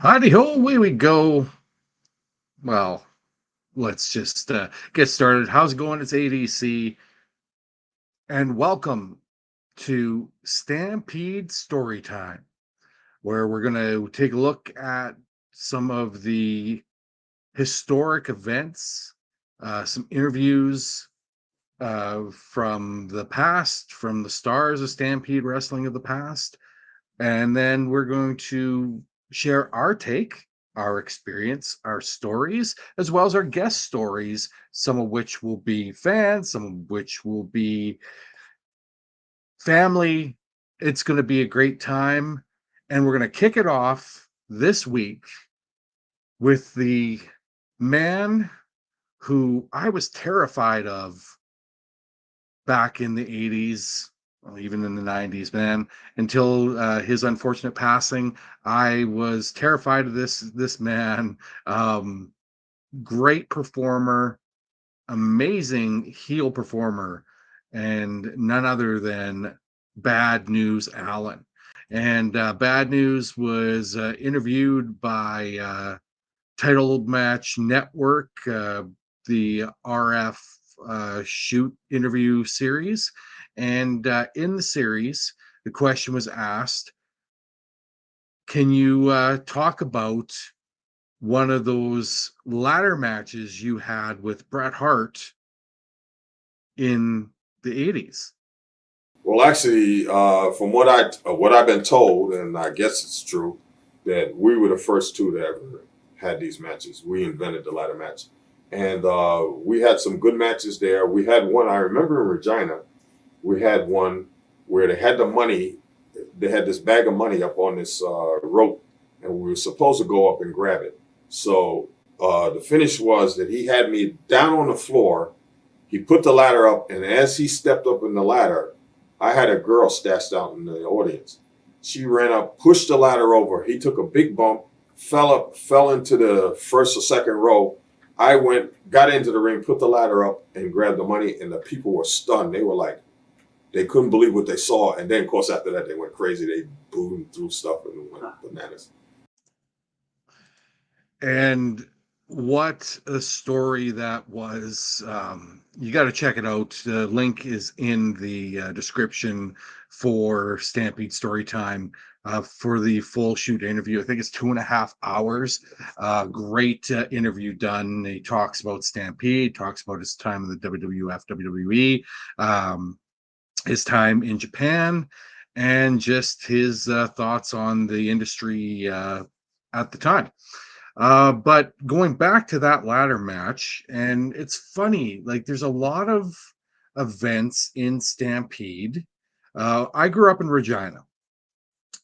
Howdy ho, away we go. Well, let's just get started. How's it going? It's ADC, and welcome to Stampede Storytime, where we're going to take a look at some of the historic events, some interviews from the past, from the stars of Stampede Wrestling of the past, and then we're going to share our take, our experience, our stories, as well as our guest stories, some of which will be fans, some of which will be family. It's going to be a great time. And we're going to kick it off this week with the man who I was terrified of back in the 80s, well, even in the 90s, man, until his unfortunate passing. I was terrified of this man. Great performer, amazing heel performer, and none other than Bad News Allen. And Bad News was interviewed by Title Match Network, the RF shoot interview series. And in the series, the question was asked, can you talk about one of those ladder matches you had with Bret Hart in the 80s? Well, actually, from what I've been told, and I guess it's true, that we were the first two that ever had these matches. We invented the ladder match, and we had some good matches there. We had one I remember in Regina. We had one where they had the money. They had this bag of money up on this rope, and we were supposed to go up and grab it. So the finish was that he had me down on the floor. He put the ladder up, and as he stepped up in the ladder, I had a girl stashed out in the audience. She ran up, pushed the ladder over. He took a big bump, fell into the first or second row. I got into the ring, put the ladder up, and grabbed the money, and the people were stunned. They were like, they couldn't believe what they saw. And then, of course, after that, they went crazy. They booed and threw stuff and went bananas. And what a story that was. You got to check it out. The link is in the description for Stampede Storytime for the full shoot interview. I think it's 2.5 hours. Great interview done. He talks about Stampede, talks about his time in the WWF, WWE, his time in Japan, and just his thoughts on the industry at the time. But going back to that ladder match, and it's funny, like there's a lot of events in Stampede. I grew up in Regina.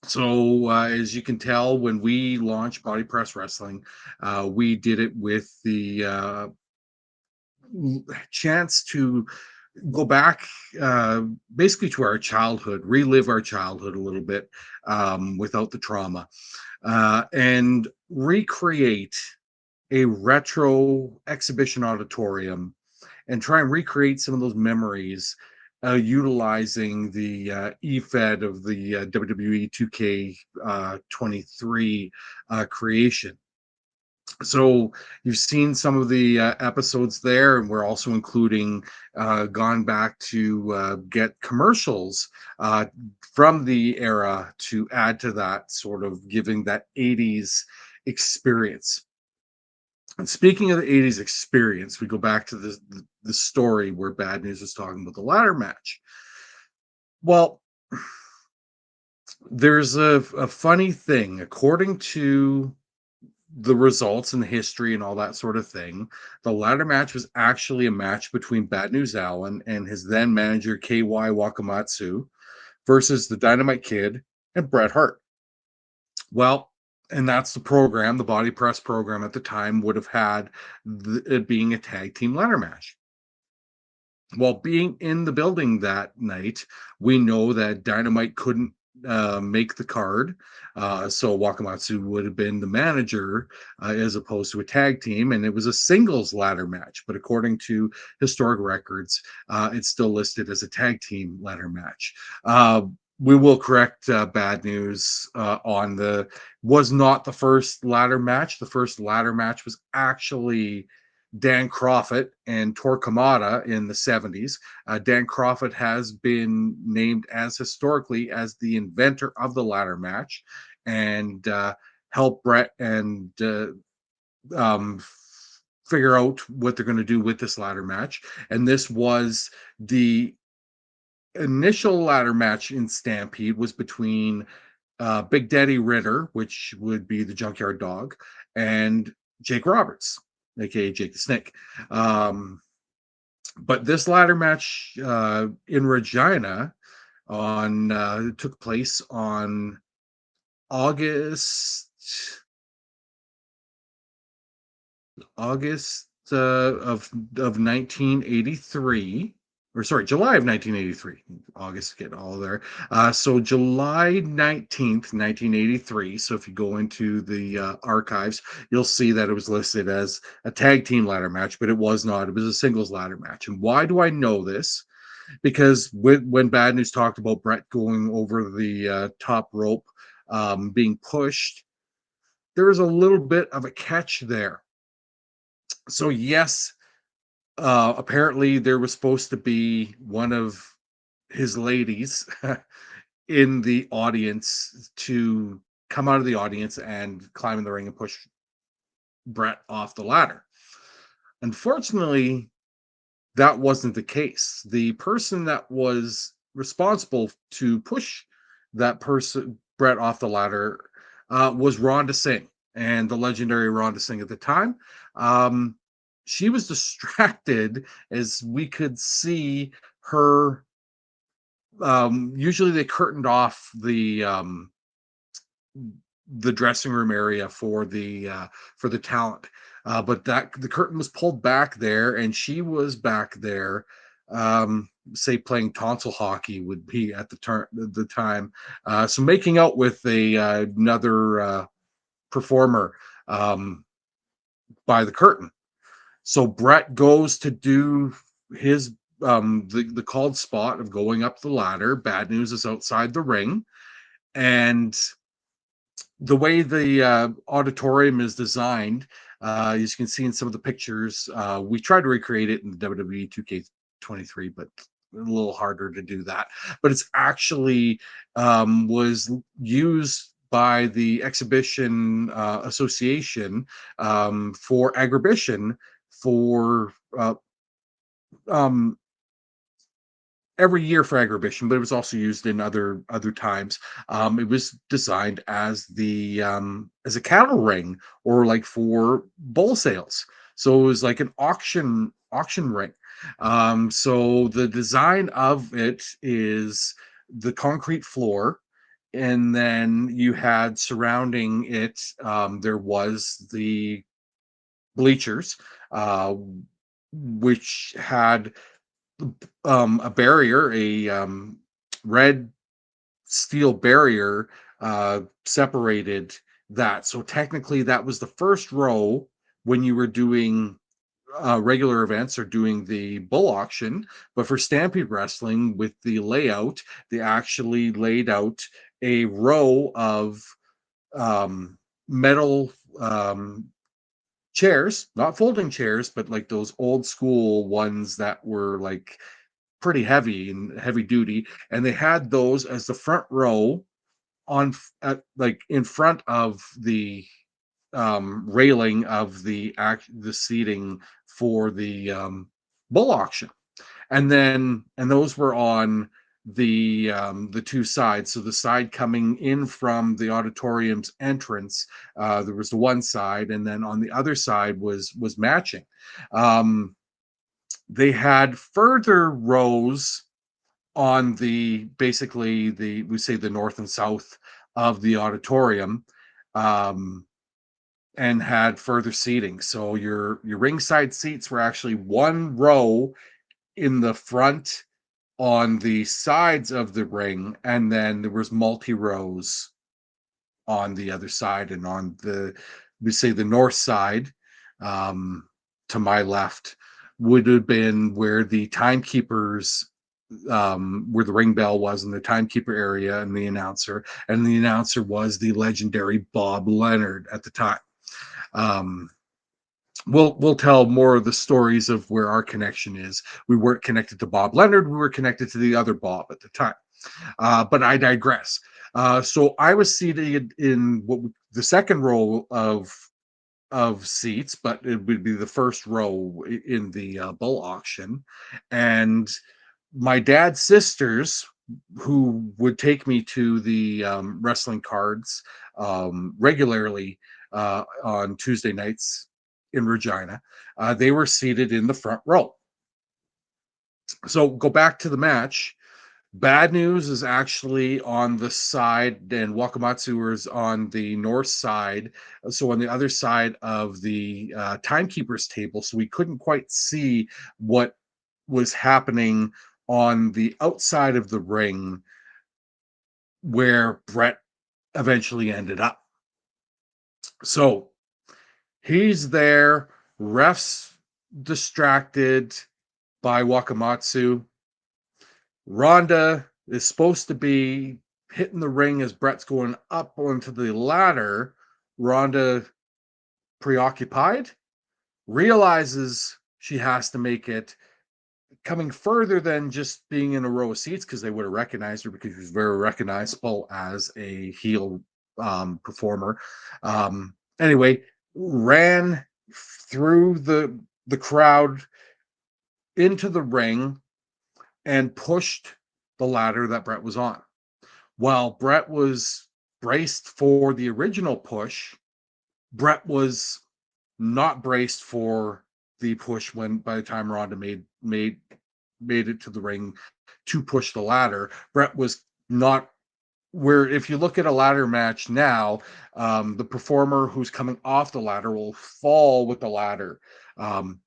So as you can tell, when we launched Body Press Wrestling, we did it with the chance to go back basically to our childhood, relive our childhood a little bit without the trauma, and recreate a retro exhibition auditorium and try and recreate some of those memories utilizing the EFED of the WWE 2K23 creation. So you've seen some of the episodes there, and we're also including gone back to get commercials from the era to add to that, sort of giving that 80s experience. And speaking of the 80s experience, we go back to the story where Bad News was talking about the ladder match. Well, there's a funny thing. According to the results and the history and all that sort of thing, the ladder match was actually a match between Bad News Allen and his then manager KY Wakamatsu versus the Dynamite Kid and Bret Hart. Well, and that's the program, the body press program at the time would have had it being a tag team ladder match. Well, being in the building that night, we know that Dynamite couldn't make the card. So Wakamatsu would have been the manager as opposed to a tag team, and it was a singles ladder match. But according to historic records, it's still listed as a tag team ladder match. We will correct bad news on the was not the first ladder match. The first ladder match was actually Dan Crawford and Torquemada in the 70s. Dan Crawford has been named as historically as the inventor of the ladder match and helped Bret and um, figure out what they're going to do with this ladder match. And this was the initial ladder match in Stampede was between Big Daddy Ritter, which would be the Junkyard Dog, and Jake Roberts, aka Jake the Snake. Um, but this ladder match in Regina on took place on August August of 1983, or sorry, July of 1983. August, get all there. So July 19th, 1983. So if you go into the archives, you'll see that it was listed as a tag team ladder match, but it was not. It was a singles ladder match. And why do I know this? Because when Bad News talked about Bret going over the top rope, being pushed, there is a little bit of a catch there. So yes, apparently there was supposed to be one of his ladies in the audience to come out of the audience and climb in the ring and push Bret off the ladder. Unfortunately, that wasn't the case. The person that was responsible to push that person, Bret, off the ladder was Rhonda Singh, and the legendary Rhonda Singh at the time. Um, she was distracted as we could see her. Usually, they curtained off the dressing room area for the talent. But that the curtain was pulled back there, and she was back there. Say playing tonsil hockey would be at the time. So making out with another performer um, by the curtain. So Bret goes to do his the called spot of going up the ladder. Bad News is outside the ring, and the way the auditorium is designed, as you can see in some of the pictures, we tried to recreate it in the WWE 2K23, but a little harder to do that. But it's actually was used by the Exhibition Association for Agribition for um, every year for Agribition, but it was also used in other times. It was designed as a cattle ring or like for bull sales. So it was like an auction ring. So the design of it is the concrete floor, and then you had surrounding it. There was the bleachers, uh, which had a barrier, a red steel barrier separated that. So technically, that was the first row when you were doing regular events or doing the bull auction. But for Stampede Wrestling, with the layout, they actually laid out a row of um, metal chairs, not folding chairs, but like those old school ones that were like pretty heavy and heavy duty, and they had those as the front row like in front of the railing of the seating for the bull auction, and those were on the two sides. So the side coming in from the auditorium's entrance, there was the one side, and then on the other side was matching. um they had further rows on the basically the we say the north and south of the auditorium, um, and had further seating. So your ringside seats were actually one row in the front on the sides of the ring, and then there was multi rows on the other side, and on the, we say, the north side, um, to my left would have been where the timekeepers, where the ring bell was in the timekeeper area, and the announcer was the legendary Bob Leonard at the time. um, we'll tell more of the stories of where our connection is. We weren't connected to Bob Leonard, we were connected to the other Bob at the time. But I digress. So I was seated in the second row of seats, but it would be the first row in the bull auction. And my dad's sisters, who would take me to the wrestling cards regularly on Tuesday nights in Regina, they were seated in the front row. So go back to the match. Bad News is actually on the side, and Wakamatsu is on the north side. So on the other side of the timekeeper's table. So we couldn't quite see what was happening on the outside of the ring where Bret eventually ended up. So he's there, refs distracted by Wakamatsu. Ronda is supposed to be hitting the ring as Bret's going up onto the ladder. Ronda, preoccupied, realizes she has to make it, coming further than just being in a row of seats, because they would have recognized her because she was very recognizable as a heel performer. Anyway, ran through the crowd into the ring and pushed the ladder that Bret was on. While Bret was braced for the original push, Bret was not braced for the push when, by the time Ronda made it to the ring to push the ladder. Bret was not where, if you look at a ladder match now, the performer who's coming off the ladder will fall with the ladder. Um,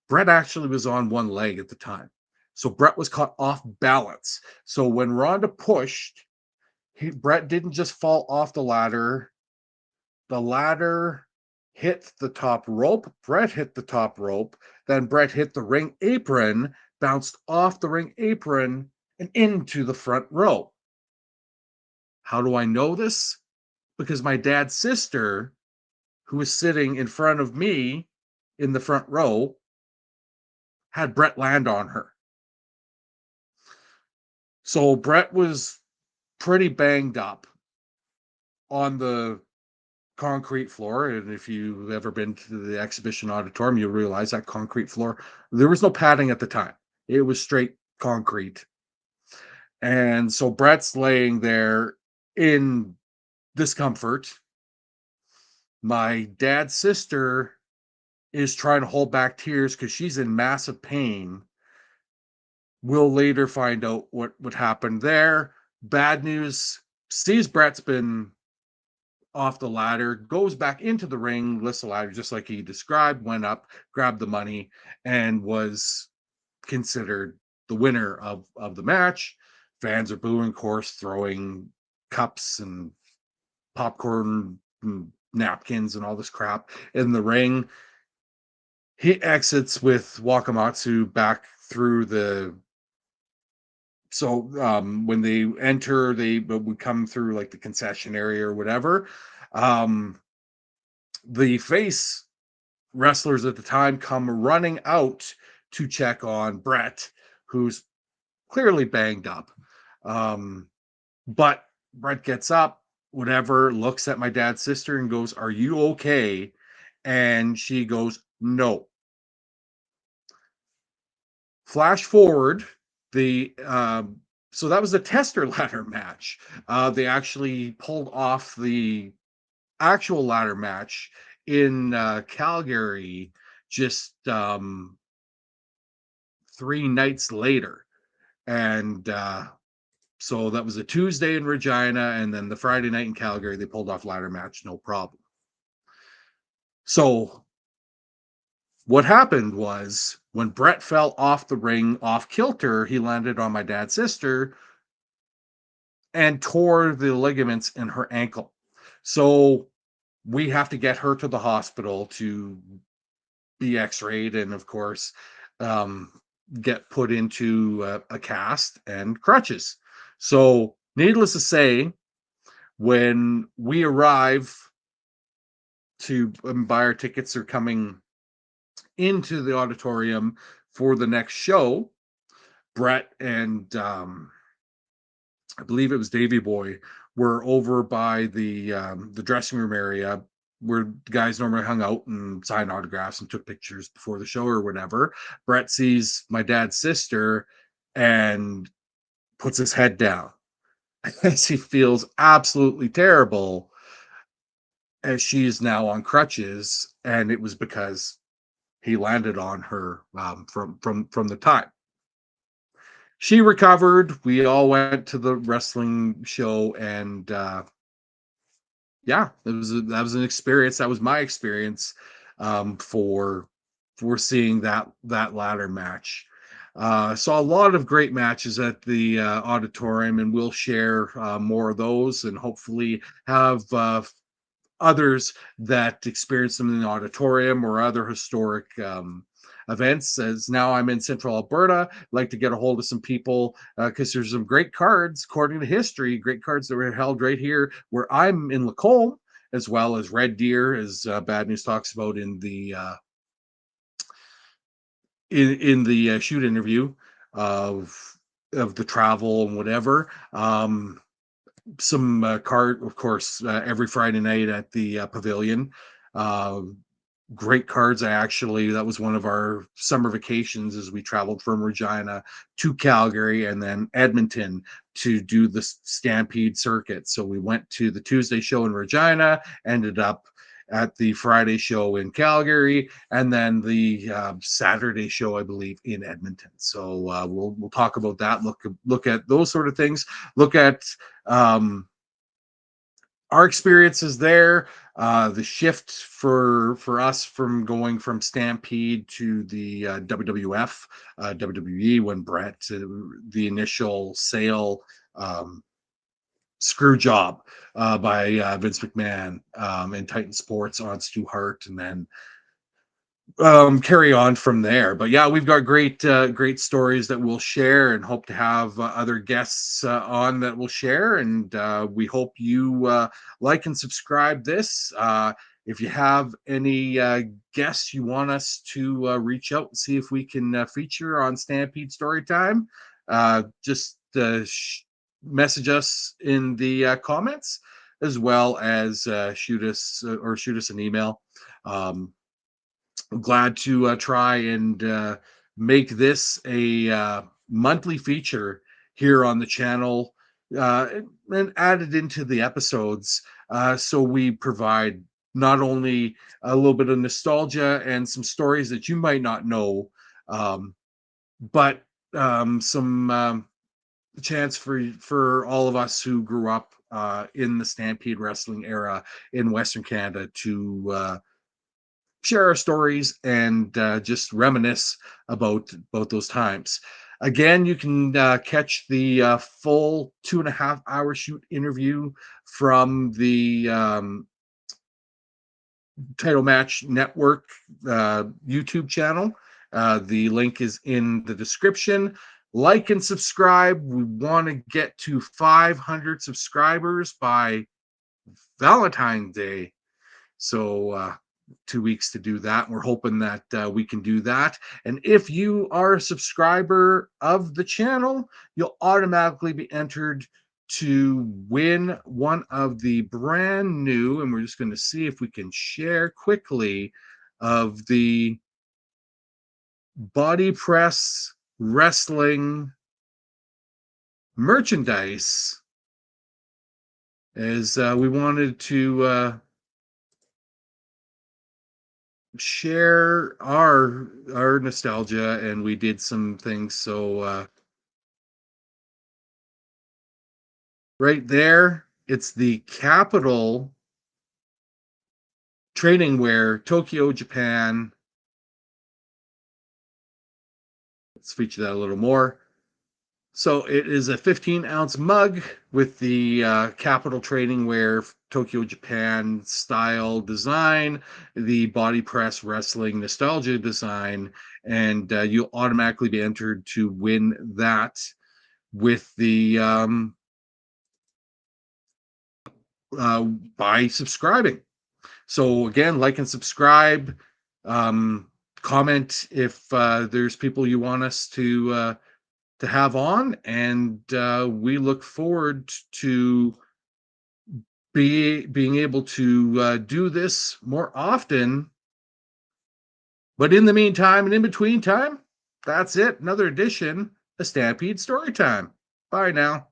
Bret actually was on one leg at the time. So Bret was caught off balance. So when Ronda pushed, Bret didn't just fall off the ladder hit the top rope. Bret hit the top rope. Then Bret hit the ring apron, bounced off the ring apron, and into the front row. How do I know this? Because my dad's sister, who was sitting in front of me in the front row, had Bret land on her. So Bret was pretty banged up on the concrete floor. And if you've ever been to the exhibition auditorium, you'll realize that concrete floor, there was no padding at the time. It was straight concrete. And so Bret's laying there in discomfort. My dad's sister is trying to hold back tears because she's in massive pain. We'll later find out what happened there. Bad News sees Bret's been off the ladder, goes back into the ring, lifts the ladder just like he described, went up, grabbed the money, and was considered the winner of the match. Fans are booing, of course, throwing cups and popcorn and napkins and all this crap in the ring. He exits with Wakamatsu back through the. So when they enter, they would come through like the concession area or whatever. Um, the face wrestlers at the time come running out to check on Bret, who's clearly banged up. Um, but Bret gets up, whatever, looks at my dad's sister and goes, "Are you okay?" And she goes, "No." Flash forward, the so that was a tester ladder match. They actually pulled off the actual ladder match in Calgary just 3 nights later, and So that was a Tuesday in Regina, and then the Friday night in Calgary, they pulled off ladder match, no problem. So what happened was when Bret fell off the ring off kilter, he landed on my dad's sister and tore the ligaments in her ankle. So we have to get her to the hospital to be x-rayed and of course um, get put into a cast and crutches. So needless to say, when we arrive to buy our tickets or coming into the auditorium for the next show, Bret and I believe it was Davy Boy were over by the dressing room area where guys normally hung out and signed autographs and took pictures before the show or whatever. Bret sees my dad's sister and puts his head down as he feels absolutely terrible as she is now on crutches, and it was because he landed on her from the time. She recovered. We all went to the wrestling show, and yeah, that was an experience. That was my experience for seeing that ladder match. Saw a lot of great matches at the auditorium, and we'll share more of those, and hopefully have others that experience them in the auditorium or other historic events. As now I'm in central Alberta, I'd like to get a hold of some people because there's some great cards, according to history, great cards that were held right here where I'm in Lacombe, as well as Red Deer, as Bad News talks about in the shoot interview of the travel and whatever. Some card, of course, every Friday night at the pavilion. Uh, Great cards. That was one of our summer vacations as we traveled from Regina to Calgary and then Edmonton to do the Stampede circuit. So we went to the Tuesday show in Regina, ended up at the Friday show in Calgary, and then the Saturday show, I believe, in Edmonton. So we'll talk about that. Look at those sort of things. Look at our experiences there, the shift for us from going from Stampede to the WWF, WWE when Bret, the initial sale screw job by Vince McMahon in Titan Sports on Stu Hart, and then carry on from there. But yeah, we've got great stories that we'll share and hope to have other guests on that will share, and we hope you like and subscribe this. If you have any guests you want us to reach out and see if we can feature on Stampede Storytime, just message us in the comments, as well as shoot us an email. I'm glad to try and make this a monthly feature here on the channel, and add it into the episodes, so we provide not only a little bit of nostalgia and some stories that you might not know, um, but some chance for all of us who grew up in the Stampede wrestling era in Western Canada to share our stories and just reminisce about those times. Again, you can catch the full 2.5 hour shoot interview from the Title Match Network YouTube channel. The link is in the description. Like and subscribe. We want to get to 500 subscribers by Valentine's Day. So 2 weeks to do that. We're hoping that we can do that. And if you are a subscriber of the channel, you'll automatically be entered to win one of the brand new, and we're just going to see if we can share quickly, of the Body Press Wrestling merchandise, as we wanted to share our nostalgia, and we did some things. So right there, it's the Capital training wear, Tokyo, Japan. Let's feature that a little more. So it is a 15-ounce mug with the Capital Training Wear Tokyo, Japan style design, the body press wrestling nostalgia design, and you'll automatically be entered to win that with the by subscribing. So again, like and subscribe. Um, comment if there's people you want us to have on, and we look forward to being able to do this more often. But in the meantime and in between time, that's it. Another edition of Stampede Storytime. Bye now.